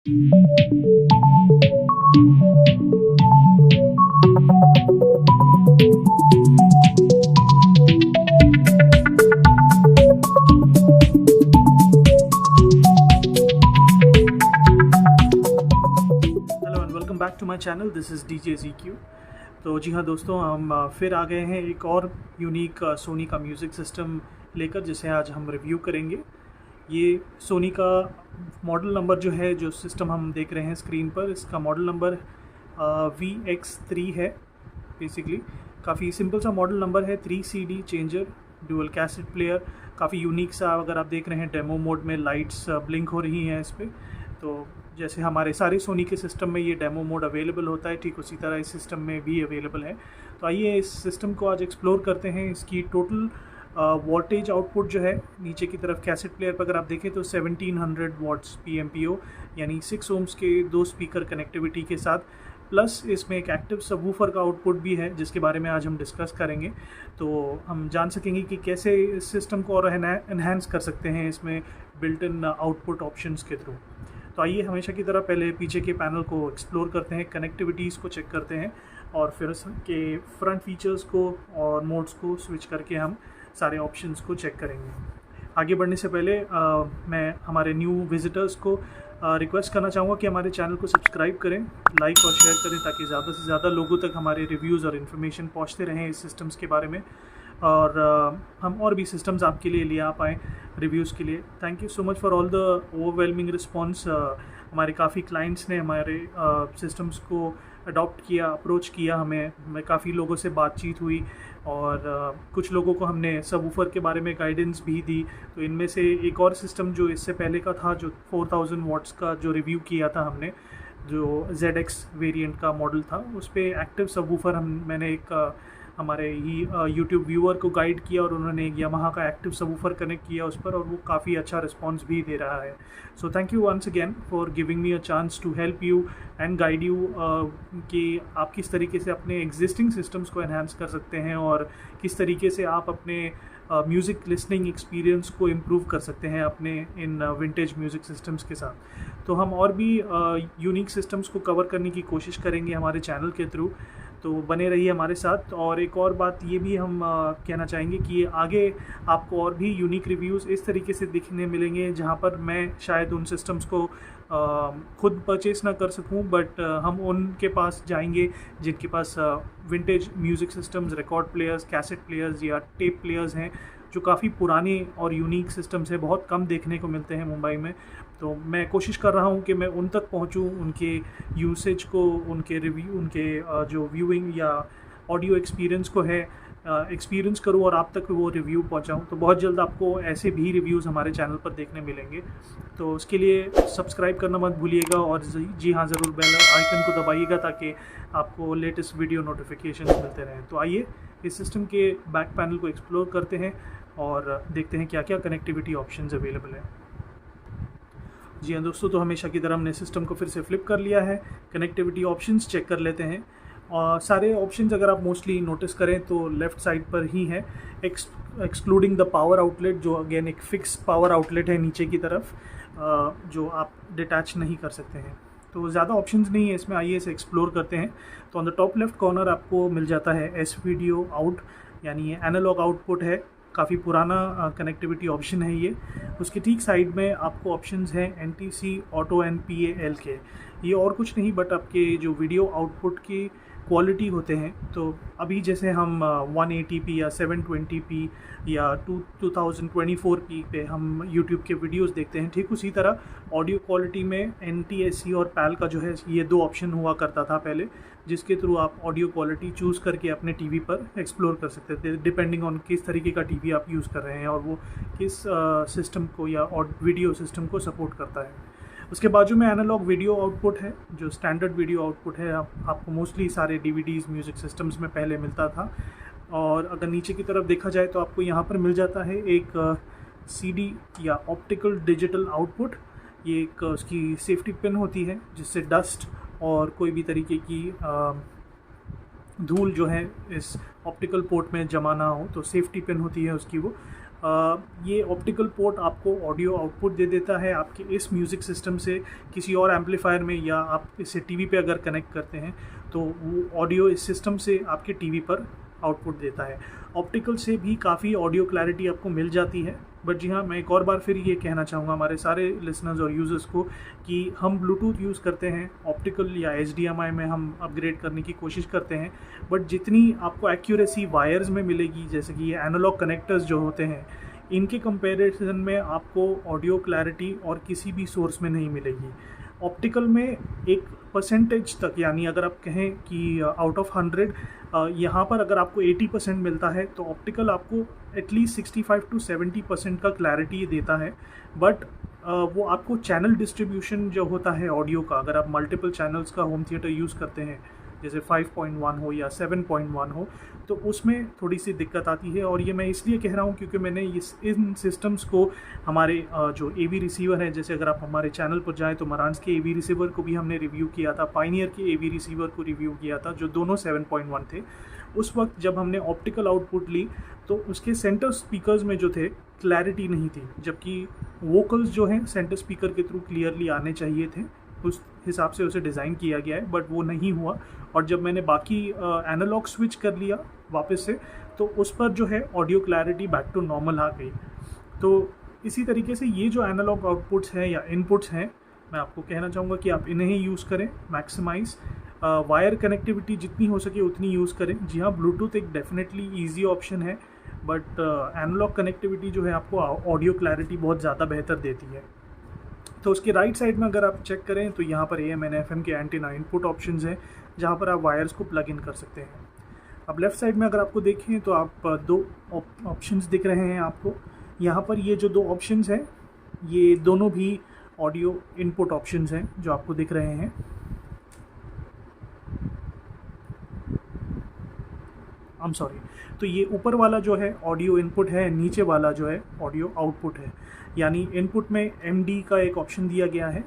Welcome back to my channel, this is DJ ZQ। तो जी हाँ दोस्तों, हम फिर आ गए हैं एक और यूनिक सोनी का म्यूज़िक सिस्टम लेकर, जिसे आज हम रिव्यू करेंगे। ये सोनी का मॉडल नंबर जो है, जो सिस्टम हम देख रहे हैं स्क्रीन पर, इसका मॉडल नंबर VX3 है। बेसिकली काफ़ी सिंपल सा मॉडल नंबर है। 3 CD changer, dual cassette player, काफ़ी यूनिक सा। अगर आप देख रहे हैं डेमो मोड में लाइट्स ब्लिंक हो रही हैं इस पर। तो जैसे हमारे सारे सोनी के सिस्टम में ये डेमो मोड अवेलेबल होता है, ठीक उसी तरह इस सिस्टम में भी अवेलेबल है। तो आइए इस सिस्टम को आज एक्सप्लोर करते हैं। इसकी टोटल वोल्टेज आउटपुट जो है, नीचे की तरफ कैसेट प्लेयर पर अगर आप देखें तो 1700 वाट्स PMPO, यानी 6 ओम्स के 2 स्पीकर कनेक्टिविटी के साथ, प्लस इसमें एक एक्टिव सबवूफर का आउटपुट भी है, जिसके बारे में आज हम डिस्कस करेंगे। तो हम जान सकेंगे कि कैसे इस सिस्टम को और एनहांस कर सकते हैं इसमें बिल्ट इन आउटपुट ऑप्शंस के थ्रू। तो आइए हमेशा की तरह पहले पीछे के पैनल को एक्सप्लोर करते हैं, कनेक्टिविटीज़ को चेक करते हैं, और फिर उसके फ्रंट फीचर्स को और मोड्स को स्विच करके हम सारे ऑप्शंस को चेक करेंगे। आगे बढ़ने से पहले मैं हमारे न्यू विजिटर्स को रिक्वेस्ट करना चाहूँगा कि हमारे चैनल को सब्सक्राइब करें, लाइक और शेयर करें, ताकि ज़्यादा से ज़्यादा लोगों तक हमारे रिव्यूज़ और इन्फॉर्मेशन पहुँचते रहें इस सिस्टम्स के बारे में, और हम और भी सिस्टम्स आपके लिए ले आ पाएँ रिव्यूज़ के लिए। Thank you so much for all the overwhelming response. हमारे काफ़ी क्लाइंट्स ने हमारे सिस्टम्स को अडॉप्ट किया, अप्रोच किया हमें काफ़ी लोगों से बातचीत हुई, और कुछ लोगों को हमने सबवूफर के बारे में गाइडेंस भी दी। तो इनमें से एक और सिस्टम जो इससे पहले का था, जो 4000 वाट्स का जो रिव्यू किया था हमने, जो ZX वेरिएंट का मॉडल था, उस पर एक्टिव सबवूफर मैंने एक हमारे ही यूट्यूब व्यूअर को गाइड किया, और उन्होंने यामाहा का एक्टिव सबवूफर कनेक्ट किया उस पर, और वो काफ़ी अच्छा रिस्पांस भी दे रहा है। So thank you once again for giving me a chance to help you and guide you कि आप किस तरीके से अपने एग्जिस्टिंग सिस्टम्स को एनहांस कर सकते हैं, और किस तरीके से आप अपने म्यूज़िक लिसनिंग एक्सपीरियंस को इम्प्रूव कर सकते हैं अपने इन विंटेज म्यूज़िक सिस्टम्स के साथ। तो हम और भी यूनिक सिस्टम्स को कवर करने की कोशिश करेंगे हमारे चैनल के थ्रू, तो बने रहिए हमारे साथ। और एक और बात ये भी हम कहना चाहेंगे कि आगे आपको और भी यूनिक रिव्यूज़ इस तरीके से दिखने मिलेंगे, जहाँ पर मैं शायद उन सिस्टम्स को खुद परचेस ना कर सकूं, बट हम उनके पास जाएंगे जिनके पास vintage music systems, record players, cassette players या टेप प्लेयर्स हैं, जो काफ़ी पुराने और यूनिक सिस्टम्स हैं, बहुत कम देखने को मिलते हैं मुंबई में। तो मैं कोशिश कर रहा हूं कि मैं उन तक पहुंचूं, उनके यूसेज को, उनके रिव्यू, उनके जो व्यूइंग या ऑडियो एक्सपीरियंस को है एक्सपीरियंस करूं, और आप तक वो रिव्यू पहुंचाऊं। तो बहुत जल्द आपको ऐसे भी रिव्यूज़ हमारे चैनल पर देखने मिलेंगे। तो उसके लिए सब्सक्राइब करना मत भूलिएगा, और जी हाँ, ज़रूर बेल आइकन को दबाइएगा, ताकि आपको लेटेस्ट वीडियो नोटिफिकेशन मिलते रहें। तो आइए इस सिस्टम के बैक पैनल को एक्सप्लोर करते हैं और देखते हैं क्या क्या कनेक्टिविटी ऑप्शंस अवेलेबल हैं। जी हाँ दोस्तों, तो हमेशा की तरह हमने सिस्टम को फिर से फ्लिप कर लिया है। कनेक्टिविटी ऑप्शंस चेक कर लेते हैं, और सारे ऑप्शंस अगर आप मोस्टली नोटिस करें तो लेफ़्ट साइड पर ही है, एक्सक्लूडिंग द पावर आउटलेट, जो अगेन एक फिक्स पावर आउटलेट है नीचे की तरफ, जो आप डिटैच नहीं कर सकते हैं। तो ज़्यादा ऑप्शंस नहीं है इसमें, आइए इसे एक्सप्लोर करते हैं। तो on the top left corner आपको मिल जाता है S-Video आउट, यानी ये एनालॉग आउटपुट है, काफ़ी पुराना कनेक्टिविटी ऑप्शन है ये। उसके ठीक साइड में आपको ऑप्शंस हैं NTC, ऑटो एंड PAL के। ये और कुछ नहीं बट आपके जो वीडियो आउटपुट की क्वालिटी होते हैं। तो अभी जैसे हम 180p या 720p या 2024p पे हम YouTube के वीडियोस देखते हैं, ठीक उसी तरह ऑडियो क्वालिटी में NTSC और PAL का जो है, ये 2 ऑप्शन हुआ करता था पहले, जिसके थ्रू आप ऑडियो क्वालिटी चूज़ करके अपने टीवी पर एक्सप्लोर कर सकते थे, डिपेंडिंग ऑन किस तरीके का टीवी आप यूज़ कर रहे हैं और वो किस सिस्टम को या वीडियो सिस्टम को सपोर्ट करता है। उसके बाजू में एनालॉग वीडियो आउटपुट है, जो स्टैंडर्ड वीडियो आउटपुट है, आपको मोस्टली सारे DVDs म्यूज़िक सिस्टम्स में पहले मिलता था। और अगर नीचे की तरफ देखा जाए तो आपको यहाँ पर मिल जाता है एक CD या ऑप्टिकल डिजिटल आउटपुट। ये एक उसकी सेफ्टी पिन होती है, जिससे डस्ट और कोई भी तरीके की धूल जो है इस ऑप्टिकल पोर्ट में जमा ना हो, तो सेफ्टी पिन होती है उसकी वो। ये ऑप्टिकल पोर्ट आपको ऑडियो आउटपुट दे देता है आपके इस म्यूज़िक सिस्टम से किसी और एम्पलीफायर में, या आप इसे टीवी पे अगर कनेक्ट करते हैं तो वो ऑडियो इस सिस्टम से आपके टीवी पर आउटपुट देता है। ऑप्टिकल से भी काफ़ी ऑडियो क्लैरिटी आपको मिल जाती है। बट जी हाँ, मैं एक और बार फिर ये कहना चाहूँगा हमारे सारे लिसनर्स और यूज़र्स को कि हम ब्लूटूथ यूज़ करते हैं, ऑप्टिकल या HDMI में हम अपग्रेड करने की कोशिश करते हैं, बट जितनी आपको एक्यूरेसी वायर्स में मिलेगी, जैसे कि ये एनालॉग कनेक्टर्स जो होते हैं, इनके कंपैरिजन में आपको ऑडियो क्लैरिटी और किसी भी सोर्स में नहीं मिलेगी। ऑप्टिकल में एक परसेंटेज तक, यानी अगर आप कहें कि आउट ऑफ 100 यहाँ पर अगर आपको 80% मिलता है तो ऑप्टिकल आपको एटलीस्ट 65 to 70% का क्लैरिटी देता है। बट वो आपको चैनल डिस्ट्रीब्यूशन जो होता है ऑडियो का, अगर आप मल्टीपल चैनल्स का होम थिएटर यूज़ करते हैं, जैसे 5.1 हो या 7.1 हो, तो उसमें थोड़ी सी दिक्कत आती है। और ये मैं इसलिए कह रहा हूँ क्योंकि मैंने इन सिस्टम्स को हमारे जो AV रिसीवर है, जैसे अगर आप हमारे चैनल पर जाएँ तो मरांस के AV रिसीवर को भी हमने रिव्यू किया था, पायनियर के AV रिसीवर को रिव्यू किया था, जो दोनों 7.1 थे। उस वक्त जब हमने ऑप्टिकल आउटपुट ली तो उसके सेंटर स्पीकर्स में जो थे क्लैरिटी नहीं थी, जबकि वोकल्स जो हैं सेंटर स्पीकर के थ्रू क्लियरली आने चाहिए थे, उस हिसाब से उसे डिज़ाइन किया गया है, बट वो नहीं हुआ। और जब मैंने बाकी एनालॉग स्विच कर लिया वापस से, तो उस पर जो है audio clarity back to normal आ गई। तो इसी तरीके से ये जो एनालॉग आउटपुट्स हैं या इनपुट्स हैं, मैं आपको कहना चाहूँगा कि आप इन्हें ही यूज़ करें, मैक्सिमाइज़ वायर कनेक्टिविटी जितनी हो सके उतनी यूज़ करें। जी हाँ, ब्लूटूथ एक डेफिनेटली ईजी ऑप्शन है, बट एनालॉग कनेक्टिविटी जो है आपको ऑडियो क्लैरिटी बहुत ज़्यादा बेहतर देती है। तो उसके राइट साइड में अगर आप चेक करें तो यहाँ पर AM and FM के एंटीना इनपुट ऑप्शंस हैं, जहाँ पर आप वायर्स को प्लग इन कर सकते हैं। अब लेफ़्ट साइड में अगर आपको देखें तो आप दो ऑप्शंस दिख रहे हैं आपको। यहाँ पर ये जो दो ऑप्शंस हैं, ये दोनों भी ऑडियो इनपुट ऑप्शंस हैं जो आपको दिख रहे हैं। तो ये ऊपर वाला जो है ऑडियो इनपुट है, नीचे वाला जो है ऑडियो आउटपुट है। यानी इनपुट में MD का एक ऑप्शन दिया गया है,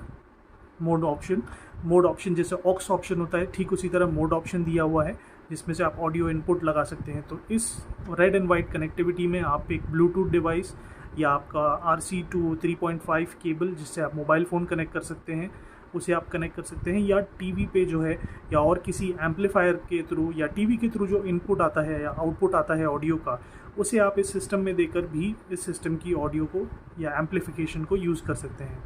मोड ऑप्शन जैसे ऑक्स ऑप्शन होता है, ठीक उसी तरह मोड ऑप्शन दिया हुआ है, जिसमें से आप ऑडियो इनपुट लगा सकते हैं। तो इस रेड एंड वाइट कनेक्टिविटी में आप एक ब्लूटूथ डिवाइस या आपका RC to 3.5 केबल, जिससे आप मोबाइल फ़ोन कनेक्ट कर सकते हैं, उसे आप कनेक्ट कर सकते हैं, या टीवी पे जो है या और किसी एम्पलीफायर के थ्रू या टीवी के थ्रू जो इनपुट आता है या आउटपुट आता है ऑडियो का, उसे आप इस सिस्टम में देकर भी इस सिस्टम की ऑडियो को या एम्पलीफिकेशन को यूज़ कर सकते हैं।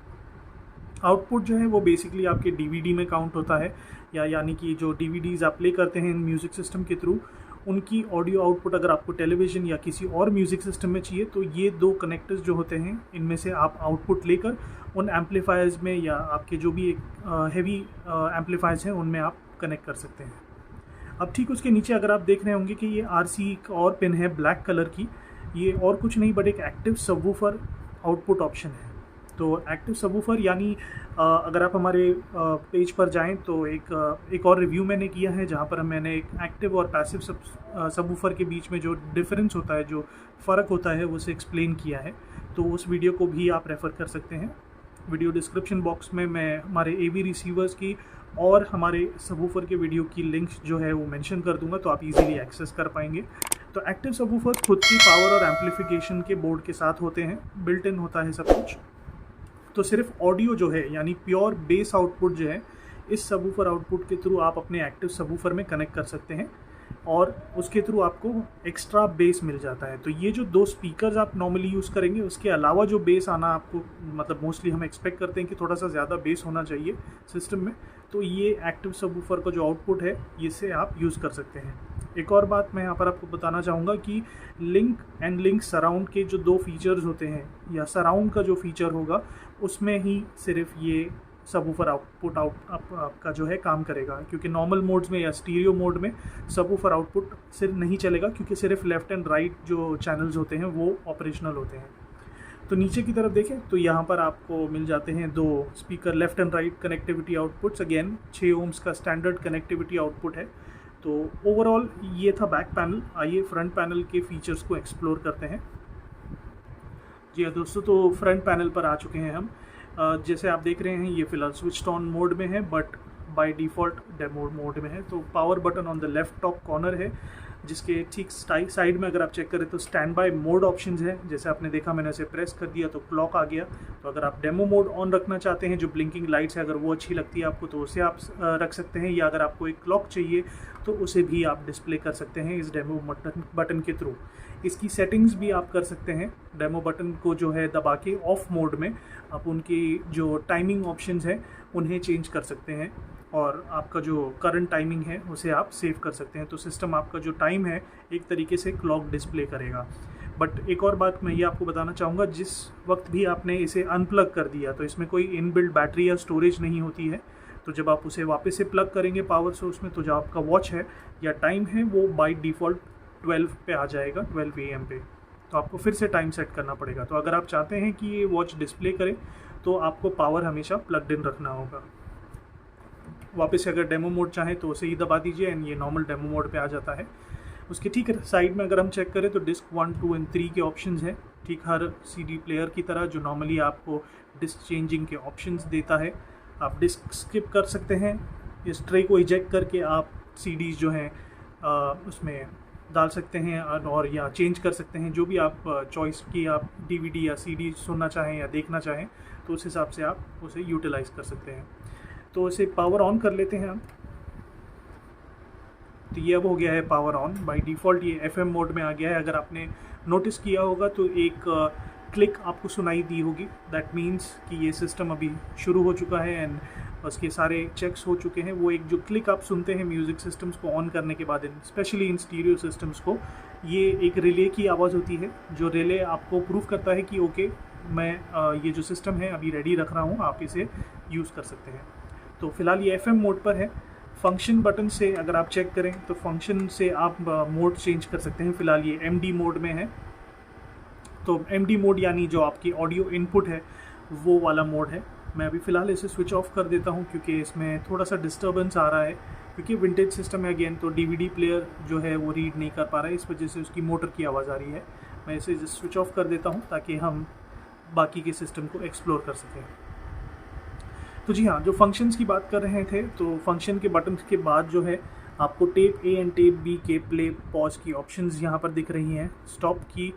आउटपुट जो है वो बेसिकली आपके DVD में काउंट होता है, या यानी कि जो DVDs आप प्ले करते हैं म्यूज़िक सिस्टम के थ्रू, उनकी ऑडियो आउटपुट अगर आपको टेलीविज़न या किसी और म्यूज़िक सिस्टम में चाहिए तो ये दो कनेक्टर्स जो होते हैं, इनमें से आप आउटपुट लेकर उन एम्पलीफायर्स में या आपके जो भी हैवी एम्पलीफायर्स हैं उनमें आप कनेक्ट कर सकते हैं। अब ठीक उसके नीचे अगर आप देख रहे होंगे कि ये RC का और पिन है ब्लैक कलर की, ये और कुछ नहीं बट एक एक्टिव सबवूफर आउटपुट ऑप्शन है। तो एक्टिव सबवूफर यानी अगर आप हमारे पेज पर जाएं तो एक और रिव्यू मैंने किया है, जहां पर मैंने एक एक्टिव और पैसिव सबवूफर के बीच में जो डिफरेंस होता है, जो फ़र्क होता है, उसे एक्सप्लेन किया है। तो उस वीडियो को भी आप रेफ़र कर सकते हैं। वीडियो डिस्क्रिप्शन बॉक्स में मैं हमारे AV रिसीवर्स की और हमारे सबवूफर के वीडियो की लिंक्स जो है वो मेंशन कर दूंगा, तो आप इजीली एक्सेस कर पाएंगे। तो एक्टिव सबवूफर खुद की पावर और एम्पलीफिकेशन के बोर्ड के साथ होते हैं, बिल्ट इन होता है सब कुछ। तो सिर्फ ऑडियो जो है यानी प्योर बेस आउटपुट जो है, इस सबवूफर आउटपुट के थ्रू आप अपने एक्टिव सबवूफर में कनेक्ट कर सकते हैं और उसके थ्रू आपको एक्स्ट्रा बेस मिल जाता है। तो ये जो दो स्पीकर्स आप नॉर्मली यूज़ करेंगे, उसके अलावा जो बेस आना आपको, मतलब मोस्टली हम एक्सपेक्ट करते हैं कि थोड़ा सा ज़्यादा बेस होना चाहिए सिस्टम में, तो ये एक्टिव सबवूफर का जो आउटपुट है, इसे आप यूज़ कर सकते हैं। एक और बात मैं यहाँ पर आपको बताना चाहूँगा कि लिंक एंड लिंक सराउंड के जो दो फीचर्स होते हैं, या सराउंड का जो फीचर होगा, उसमें ही सिर्फ ये सबवूफर आउटपुट आपका जो है काम करेगा, क्योंकि नॉर्मल मोड्स में या स्टीरियो मोड में सबवूफर आउटपुट सिर्फ नहीं चलेगा, क्योंकि सिर्फ लेफ़्ट एंड राइट जो चैनल्स होते हैं वो ऑपरेशनल होते हैं। तो नीचे की तरफ देखें तो यहाँ पर आपको मिल जाते हैं दो speaker left and right connectivity outputs. Again 6 ohms का स्टैंडर्ड कनेक्टिविटी आउटपुट है। तो ओवरऑल ये था बैक पैनल। आइए फ्रंट पैनल के फीचर्स को एक्सप्लोर करते हैं। जी हाँ दोस्तों, तो फ्रंट पैनल पर आ चुके हैं हम। जैसे आप देख रहे हैं ये फ़िलहाल स्विच ऑन मोड में है, but by default demo mode में है। तो power button on the left top corner है, जिसके ठीक साइड में अगर आप चेक करें तो स्टैंड बाय मोड ऑप्शंस है। जैसे आपने देखा मैंने उसे प्रेस कर दिया तो क्लॉक आ गया। तो अगर आप डेमो मोड ऑन रखना चाहते हैं, जो ब्लिंकिंग लाइट्स है अगर वो अच्छी लगती है आपको तो उसे आप रख सकते हैं, या अगर आपको एक क्लॉक चाहिए तो उसे भी आप डिस्प्ले कर सकते हैं इस डेमो बटन के थ्रू। इसकी सेटिंग्स भी आप कर सकते हैं। डेमो बटन को जो है दबा के ऑफ मोड में आप उनकी जो टाइमिंग ऑप्शंस हैं उन्हें चेंज कर सकते हैं, और आपका जो करंट टाइमिंग है उसे आप सेव कर सकते हैं। तो सिस्टम आपका जो टाइम है एक तरीके से क्लॉक डिस्प्ले करेगा। बट एक और बात मैं ये आपको बताना चाहूँगा, जिस वक्त भी आपने इसे अनप्लग कर दिया तो इसमें कोई इनबिल्ट बैटरी या स्टोरेज नहीं होती है। तो जब आप उसे वापस से प्लग करेंगे पावर सोर्स में तो जो आपका वॉच है या टाइम है वो बाय डिफ़ॉल्ट 12 पे आ जाएगा, 12 AM पे। तो आपको फिर से टाइम सेट करना पड़ेगा। तो अगर आप चाहते हैं कि ये वॉच डिस्प्ले करे तो आपको पावर हमेशा प्लग्ड इन रखना होगा। वापस से अगर डेमो मोड चाहें तो उसे ही दबा दीजिए एंड ये नॉर्मल डेमो मोड पे आ जाता है। उसके ठीक साइड में अगर हम चेक करें तो डिस्क 1, 2 एंड 3 के ऑप्शंस हैं, ठीक हर CD प्लेयर की तरह जो नॉर्मली आपको डिस्क चेंजिंग के ऑप्शंस देता है। आप डिस्क स्किप कर सकते हैं, इस ट्रे को इजेक्ट करके आप CDs जो हैं उसमें डाल सकते हैं और या चेंज कर सकते हैं, जो भी आप चॉइस की आप DVD या CD सुनना चाहें या देखना चाहें तो उस हिसाब से आप उसे यूटिलाइज़ कर सकते हैं। तो इसे पावर ऑन कर लेते हैं हम। तो ये अब हो गया है पावर ऑन। बाय डिफ़ॉल्ट ये FM मोड में आ गया है। अगर आपने नोटिस किया होगा तो एक क्लिक आपको सुनाई दी होगी, दैट मीन्स कि ये सिस्टम अभी शुरू हो चुका है एंड उसके सारे चेक्स हो चुके हैं। वो एक जो क्लिक आप सुनते हैं म्यूज़िक सिस्टम्स को ऑन करने के बाद, स्पेशली इन स्टीरियो सिस्टम्स को, ये एक रिले की आवाज़ होती है। जो रिले आपको प्रूव करता है कि ओके मैं ये जो सिस्टम है अभी रेडी रख रहा हूँ, आप इसे यूज़ कर सकते हैं। तो फ़िलहाल ये FM मोड पर है। फंक्शन बटन से अगर आप चेक करें तो फंक्शन से आप मोड चेंज कर सकते हैं। फ़िलहाल ये MD मोड में है। तो MD मोड यानी जो आपकी ऑडियो इनपुट है वो वाला मोड है। मैं अभी फ़िलहाल इसे स्विच ऑफ कर देता हूँ क्योंकि इसमें थोड़ा सा डिस्टर्बेंस आ रहा है, क्योंकि विंटेज सिस्टम है अगेन, तो DVD प्लेयर जो है वो रीड नहीं कर पा रहा है, इस वजह से उसकी मोटर की आवाज़ आ रही है। मैं इसे जस्ट स्विच ऑफ कर देता हूँ ताकि हम बाकी के सिस्टम को एक्सप्लोर कर सकें। तो जी हाँ, जो फंक्शंस की बात कर रहे थे, तो फंक्शन के बटन के बाद जो है आपको tape A and tape B के प्ले पॉज की ऑप्शंस यहाँ पर दिख रही हैं। स्टॉप की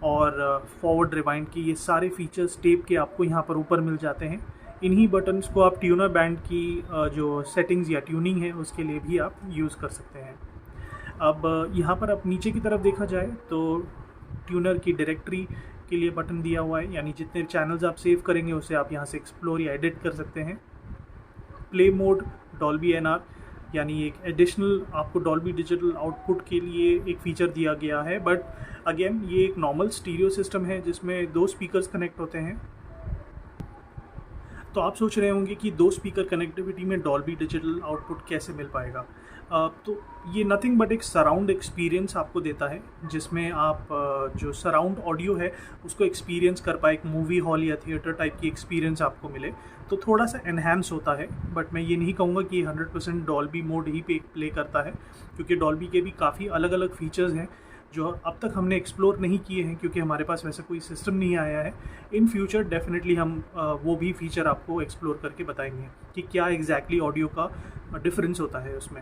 और फॉरवर्ड रिवाइंड की, ये सारे फीचर्स टेप के आपको यहाँ पर ऊपर मिल जाते हैं। इन्हीं बटन्स को आप ट्यूनर बैंड की जो सेटिंग्स या ट्यूनिंग है उसके लिए भी आप यूज़ कर सकते हैं। अब यहाँ पर आप नीचे की तरफ देखा जाए तो ट्यूनर की डायरेक्टरी के लिए बटन दिया हुआ है, यानी जितने चैनल्स आप सेव करेंगे उसे आप यहाँ से एक्सप्लोर या एडिट कर सकते हैं। प्ले मोड डॉल्बी NR, यानी एक एडिशनल आपको डॉल्बी डिजिटल आउटपुट के लिए एक फ़ीचर दिया गया है। बट अगेन ये एक नॉर्मल स्टीरियो सिस्टम है जिसमें 2 स्पीकर्स कनेक्ट होते हैं। तो आप सोच रहे होंगे कि 2 स्पीकर कनेक्टिविटी में डॉल्बी डिजिटल आउटपुट कैसे मिल पाएगा। तो ये नथिंग बट एक सराउंड एक्सपीरियंस आपको देता है, जिसमें आप जो सराउंड ऑडियो है उसको एक्सपीरियंस कर पाए, एक मूवी हॉल या थिएटर टाइप की एक्सपीरियंस आपको मिले, तो थोड़ा सा एनहांस होता है। बट मैं ये नहीं कहूँगा कि 100% डॉल्बी मोड ही पे प्ले करता है, क्योंकि डॉल्बी के भी काफ़ी अलग अलग फीचर्स हैं जो अब तक हमने एक्सप्लोर नहीं किए हैं, क्योंकि हमारे पास वैसा कोई सिस्टम नहीं आया है। इन फ्यूचर डेफिनेटली हम वो भी फीचर आपको एक्सप्लोर करके बताएंगे कि क्या एग्जैक्टली ऑडियो का डिफरेंस होता है उसमें।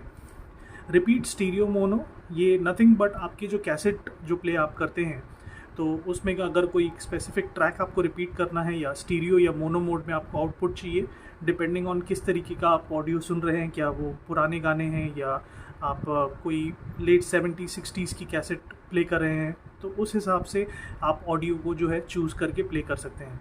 रिपीट स्टीरियो मोनो, ये नथिंग बट आपकी जो कैसेट जो प्ले आप करते हैं तो उसमें अगर कोई स्पेसिफिक ट्रैक आपको रिपीट करना है या स्टीरियो या मोनो मोड में आपको आउटपुट चाहिए, डिपेंडिंग ऑन किस तरीके का आप ऑडियो सुन रहे हैं, क्या वो पुराने गाने हैं या आप कोई लेट 70s 60s की कैसेट प्ले कर रहे हैं, तो उस हिसाब से आप ऑडियो को जो है चूज़ करके प्ले कर सकते हैं।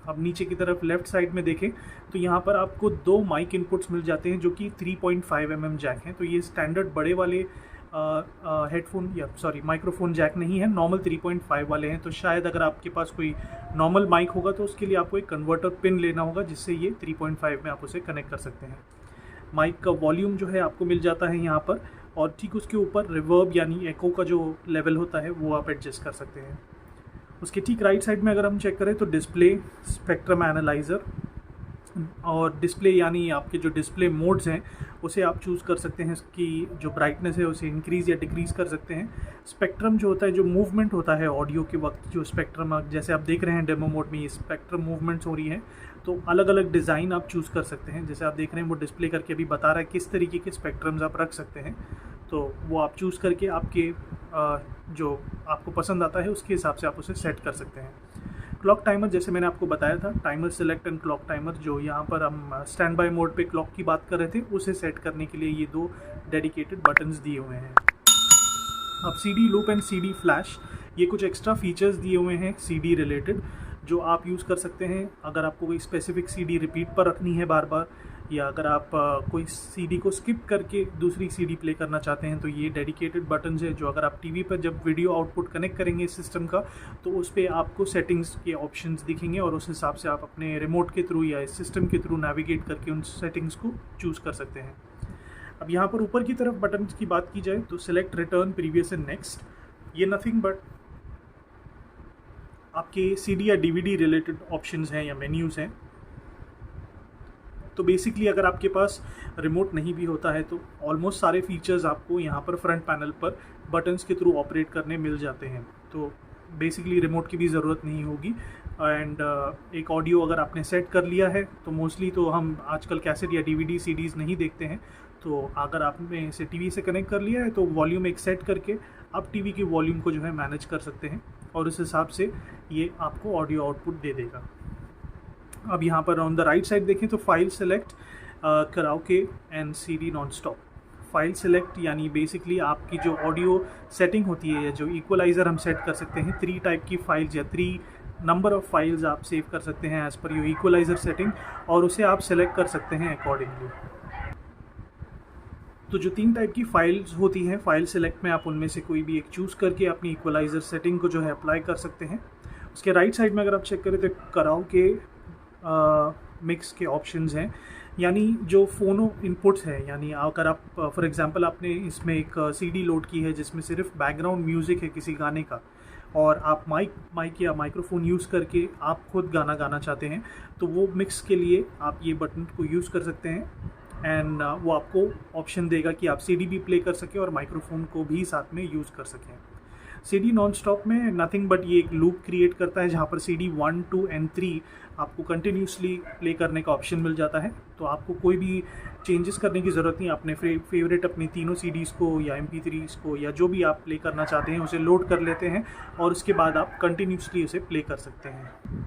अब नीचे की तरफ लेफ़्ट साइड में देखें तो यहाँ पर आपको 2 माइक इनपुट्स मिल जाते हैं जो कि 3.5 mm जैक हैं। तो ये स्टैंडर्ड बड़े वाले हेडफोन या माइक्रोफोन जैक नहीं है, नॉर्मल 3.5 वाले हैं। तो शायद अगर आपके पास कोई नॉर्मल माइक होगा तो उसके लिए आपको एक कन्वर्टर पिन लेना होगा, जिससे ये 3.5 में आप उसे कनेक्ट कर सकते हैं। माइक का वॉल्यूम जो है आपको मिल जाता है यहाँ पर, और ठीक उसके ऊपर रिवर्ब यानी एको का जो लेवल होता है वो आप एडजस्ट कर सकते हैं। उसके ठीक राइट साइड में अगर हम चेक करें तो डिस्प्ले, स्पेक्ट्रम एनालाइज़र और डिस्प्ले यानी आपके जो डिस्प्ले मोड्स हैं उसे आप चूज़ कर सकते हैं। इसकी जो ब्राइटनेस है उसे इंक्रीज़ या डिक्रीज़ कर सकते हैं। स्पेक्ट्रम जो होता है, जो मूवमेंट होता है ऑडियो के वक्त, जो स्पेक्ट्रम जैसे आप देख रहे हैं डेमो मोड में ये स्पेक्ट्रम मूवमेंट्स हो रही हैं, तो अलग अलग डिज़ाइन आप चूज़ कर सकते हैं। जैसे आप देख रहे हैं वो डिस्प्ले करके अभी बता रहा है किस तरीके के स्पेक्ट्रम्स आप रख सकते हैं। तो वो आप चूज़ करके आपके जो आपको पसंद आता है उसके हिसाब से आप उसे सेट कर सकते हैं। क्लॉक टाइमर, जैसे मैंने आपको बताया था, timer select and clock timer, जो यहाँ पर हम स्टैंड बाय मोड पे क्लॉक की बात कर रहे थे, उसे सेट करने के लिए ये 2 डेडिकेटेड बटन्स दिए हुए हैं। अब CD loop and CD flash, ये कुछ एक्स्ट्रा फीचर्स दिए हुए हैं CD रिलेटेड, जो आप यूज़ कर सकते हैं अगर आपको कोई स्पेसिफिक CD रिपीट पर रखनी है बार बार, या अगर आप कोई CD को स्किप करके दूसरी CD प्ले करना चाहते हैं, तो ये डेडिकेटेड बटन्स है जो अगर आप टीवी पर जब वीडियो आउटपुट कनेक्ट करेंगे इस सिस्टम का, तो उस पर आपको सेटिंग्स के ऑप्शंस दिखेंगे और उस हिसाब से आप अपने रिमोट के थ्रू या इस सिस्टम के थ्रू नेविगेट करके उन सेटिंग्स को चूज़ कर सकते हैं। अब यहाँ पर ऊपर की तरफ बटन्स की बात की जाए तो select, return, previous and next, ये नथिंग बट आपके CD या DVD रिलेटेड ऑप्शंस हैं या मेन्यूज़ हैं। तो बेसिकली अगर आपके पास रिमोट नहीं भी होता है तो ऑलमोस्ट सारे फीचर्स आपको यहाँ पर फ्रंट पैनल पर बटन्स के थ्रू ऑपरेट करने मिल जाते हैं, तो बेसिकली रिमोट की भी ज़रूरत नहीं होगी। एंड एक ऑडियो अगर आपने सेट कर लिया है तो मोस्टली तो हम आजकल कैसेट या DVD CDs नहीं देखते हैं, तो अगर आपने इसे टीवी से कनेक्ट कर लिया है तो वॉल्यूम एक सेट करके आप टीवी की वॉल्यूम को जो है मैनेज कर सकते हैं और उस हिसाब से ये आपको ऑडियो आउटपुट दे देगा। अब यहाँ पर ऑन द राइट साइड देखें तो file select, karaoke and CD non stop. File select यानी बेसिकली आपकी जो ऑडियो सेटिंग होती है या जो इक्वलाइज़र हम सेट कर सकते हैं, 3 टाइप की फाइल्स या 3 नंबर ऑफ़ फाइल्स आप सेव कर सकते हैं as per your equaliser setting, और उसे आप सेलेक्ट कर सकते हैं अकॉर्डिंगली। तो जो 3 टाइप की फाइल्स होती हैं फाइल सेलेक्ट में, आप उनमें से कोई भी एक चूज़ करके अपनी इक्वलाइज़र सेटिंग को जो है अप्लाई कर सकते हैं। उसके राइट साइड में अगर आप चेक करें तो कराओके मिक्स के ऑप्शंस हैं, यानी जो फोनो इनपुट्स हैं, यानी अगर आप फॉर एग्जांपल आपने इसमें एक CD लोड की है जिसमें सिर्फ बैकग्राउंड म्यूज़िक है किसी गाने का, और आप माइक या माइक्रोफोन यूज़ करके आप खुद गाना गाना चाहते हैं, तो वो मिक्स के लिए आप ये बटन को यूज़ कर सकते हैं एंड वो आपको ऑप्शन देगा कि आप CD भी प्ले कर सकें और माइक्रोफोन को भी साथ में यूज़ कर सकें। CD नॉन स्टॉप में नथिंग बट ये एक लूप क्रिएट करता है जहाँ पर CD 1, 2 एंड 3 आपको कंटिन्यूसली प्ले करने का ऑप्शन मिल जाता है, तो आपको कोई भी चेंजेस करने की ज़रूरत नहीं। अपने फेवरेट अपनी तीनों CDs को या MP3s को या जो भी आप प्ले करना चाहते हैं उसे लोड कर लेते हैं और उसके बाद आप कंटिन्यूसली उसे प्ले कर सकते हैं।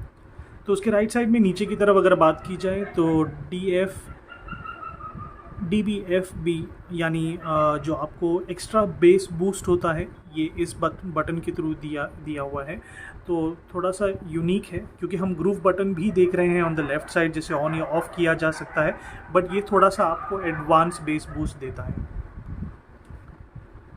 तो उसके राइट साइड में नीचे की तरफ अगर बात की जाए तो DBFB यानी जो आपको एक्स्ट्रा बेस बूस्ट होता है, ये इस बटन के थ्रू दिया हुआ है, तो थोड़ा सा यूनिक है क्योंकि हम ग्रूव बटन भी देख रहे हैं ऑन द लेफ़्ट साइड जिसे ऑन या ऑफ़ किया जा सकता है, बट ये थोड़ा सा आपको एडवांस बेस बूस्ट देता है।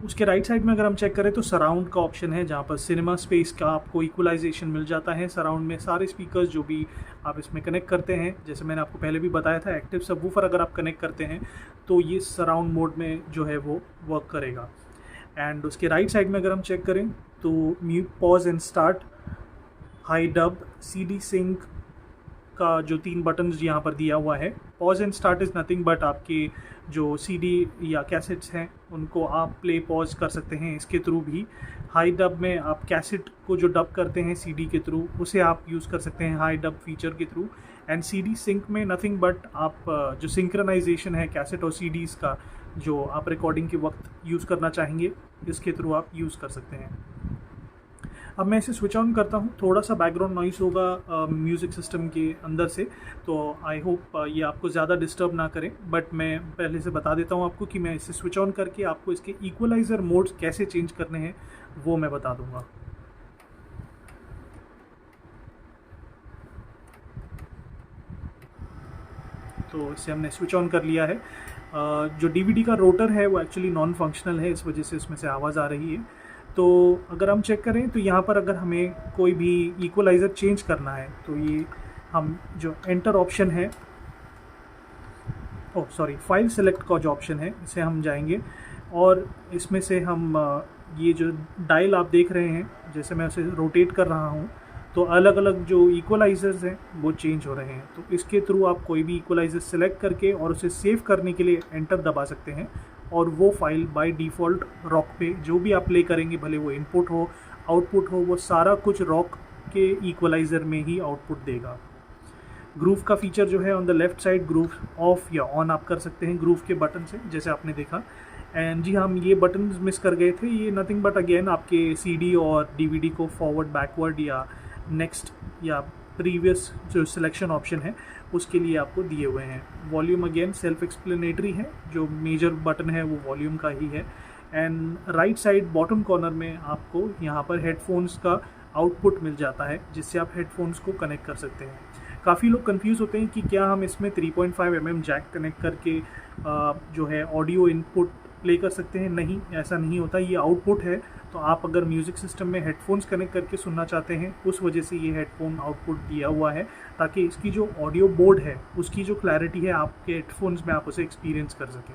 उसके राइट साइड में अगर हम चेक करें तो सराउंड का ऑप्शन है जहाँ पर सिनेमा स्पेस का आपको इक्वलाइजेशन मिल जाता है। सराउंड में सारे स्पीकर्स जो भी आप इसमें कनेक्ट करते हैं, जैसे मैंने आपको पहले भी बताया था, एक्टिव सबवूफर अगर आप कनेक्ट करते हैं तो ये सराउंड मोड में जो है वो वर्क करेगा। एंड उसके राइट साइड में अगर हम चेक करें तो mute, pause and start, high dub, CD sync का जो 3 बटन्स यहाँ पर दिया हुआ है। Pause and start is nothing but आपके जो CD या कैसेट्स हैं उनको आप प्ले पॉज कर सकते हैं इसके थ्रू भी। हाई डब में आप कैसेट को जो डब करते हैं CD के थ्रू उसे आप यूज़ कर सकते हैं हाई डब फीचर के थ्रू। एंड CD सिंक में नथिंग बट आप जो सिंक्रोनाइजेशन है कैसेट और CDs का जो आप रिकॉर्डिंग के वक्त यूज़ करना चाहेंगे इसके थ्रू आप यूज़ कर सकते हैं। अब मैं इसे स्विच ऑन करता हूँ, थोड़ा सा बैकग्राउंड नॉइस होगा म्यूज़िक सिस्टम के अंदर से, तो आई होप ये आपको ज़्यादा डिस्टर्ब ना करें, बट मैं पहले से बता देता हूँ आपको कि मैं इसे स्विच ऑन करके आपको इसके इक्वलाइज़र मोड्स कैसे चेंज करने हैं वो मैं बता दूँगा। तो इसे हमने स्विच ऑन कर लिया है। जो DVD का रोटर है वो एक्चुअली नॉन फंक्शनल है, इस वजह से इसमें से आवाज़ आ रही है। तो अगर हम चेक करें तो यहाँ पर अगर हमें कोई भी इक्वलाइज़र चेंज करना है तो ये हम जो एंटर ऑप्शन है, फाइल सेलेक्ट का जो ऑप्शन है इसे हम जाएंगे और इसमें से हम ये जो डायल आप देख रहे हैं, जैसे मैं उसे रोटेट कर रहा हूँ तो अलग अलग जो इक्वलाइज़र्स हैं वो चेंज हो रहे हैं। तो इसके थ्रू आप कोई भी इक्वलाइज़र सेलेक्ट करके और उसे सेव करने के लिए एंटर दबा सकते हैं और वो फाइल बाय डिफ़ॉल्ट रॉक पे जो भी आप प्ले करेंगे, भले वो इनपुट हो आउटपुट हो, वो सारा कुछ रॉक के इक्वलाइज़र में ही आउटपुट देगा। ग्रूव का फीचर जो है on the left side, groove of या ऑन आप कर सकते हैं ग्रूव के बटन से, जैसे आपने देखा। एंड जी हम ये बटन मिस कर गए थे, ये नथिंग बट अगेन आपके CD और DVD को फॉरवर्ड, बैकवर्ड या नेक्स्ट या प्रीवियस जो सिलेक्शन ऑप्शन है उसके लिए आपको दिए हुए हैं। वॉल्यूम अगेन सेल्फ एक्सप्लेनेटरी है, जो मेजर बटन है वो वॉल्यूम का ही है। And right side bottom corner में आपको यहाँ पर हेडफोन्स का आउटपुट मिल जाता है, जिससे आप हेडफोन्स को कनेक्ट कर सकते हैं। काफ़ी लोग कंफ्यूज होते हैं कि क्या हम इसमें 3.5 mm जैक कनेक्ट करके जो है ऑडियो इनपुट प्ले कर सकते हैं। नहीं, ऐसा नहीं होता, ये आउटपुट है। तो आप अगर म्यूज़िक सिस्टम में हेडफोन्स कनेक्ट करके सुनना चाहते हैं, उस वजह से ये हेडफोन आउटपुट दिया हुआ है, ताकि इसकी जो ऑडियो बोर्ड है उसकी जो क्लैरिटी है आपके हेडफोन्स में आप उसे एक्सपीरियंस कर सकें।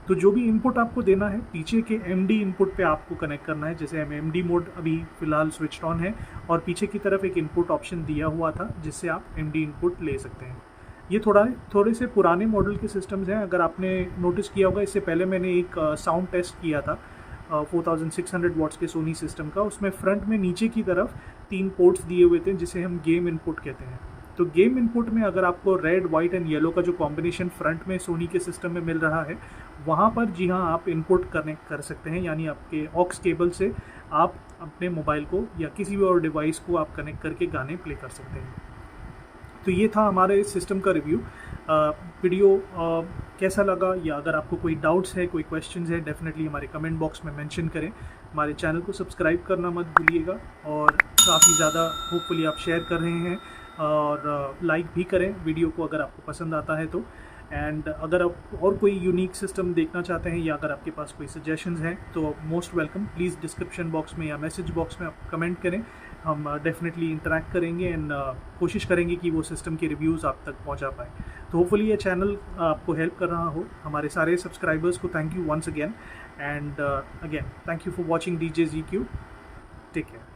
तो जो भी इनपुट आपको देना है, पीछे के MD इनपुट पे आपको कनेक्ट करना है। जैसे MD मोड अभी फ़िलहाल स्विच ऑन है और पीछे की तरफ एक इनपुट ऑप्शन दिया हुआ था जिससे आप MD इनपुट ले सकते हैं। ये थोड़े से पुराने मॉडल के सिस्टम्स हैं। अगर आपने नोटिस किया होगा, इससे पहले मैंने एक साउंड टेस्ट किया था 4600 वॉट्स के सोनी सिस्टम का। उसमें फ्रंट में नीचे की तरफ 3 पोर्ट्स दिए हुए थे जिसे हम गेम इनपुट कहते हैं। तो गेम इनपुट में अगर आपको रेड, वाइट एंड येलो का जो कॉम्बिनेशन फ्रंट में सोनी के सिस्टम में मिल रहा है, वहाँ पर जी हाँ आप इनपुट कनेक्ट कर सकते हैं, यानी आपके ऑक्स केबल से आप अपने मोबाइल को या किसी भी और डिवाइस को आप कनेक्ट करके गाने प्ले कर सकते हैं। तो ये था हमारे इस सिस्टम का रिव्यू। वीडियो कैसा लगा, या अगर आपको कोई डाउट्स है, कोई क्वेश्चंस है, डेफिनेटली हमारे कमेंट बॉक्स में मेंशन करें। हमारे चैनल को सब्सक्राइब करना मत भूलिएगा, और काफ़ी ज़्यादा होपफुली आप शेयर कर रहे हैं और लाइक भी करें वीडियो को अगर आपको पसंद आता है तो। एंड अगर आप और कोई यूनिक सिस्टम देखना चाहते हैं या अगर आपके पास कोई सजेशंस हैं तो most welcome. Please description box में या मैसेज बॉक्स में आप कमेंट करें, हम डेफिनेटली इंटरेक्ट करेंगे एंड कोशिश करेंगे कि वो सिस्टम के रिव्यूज़ आप तक पहुंचा पाए। तो होपफुली ये चैनल आपको हेल्प कर रहा हो। हमारे सारे सब्सक्राइबर्स को thank you once again, and again thank you for watching DJZQ। Take care.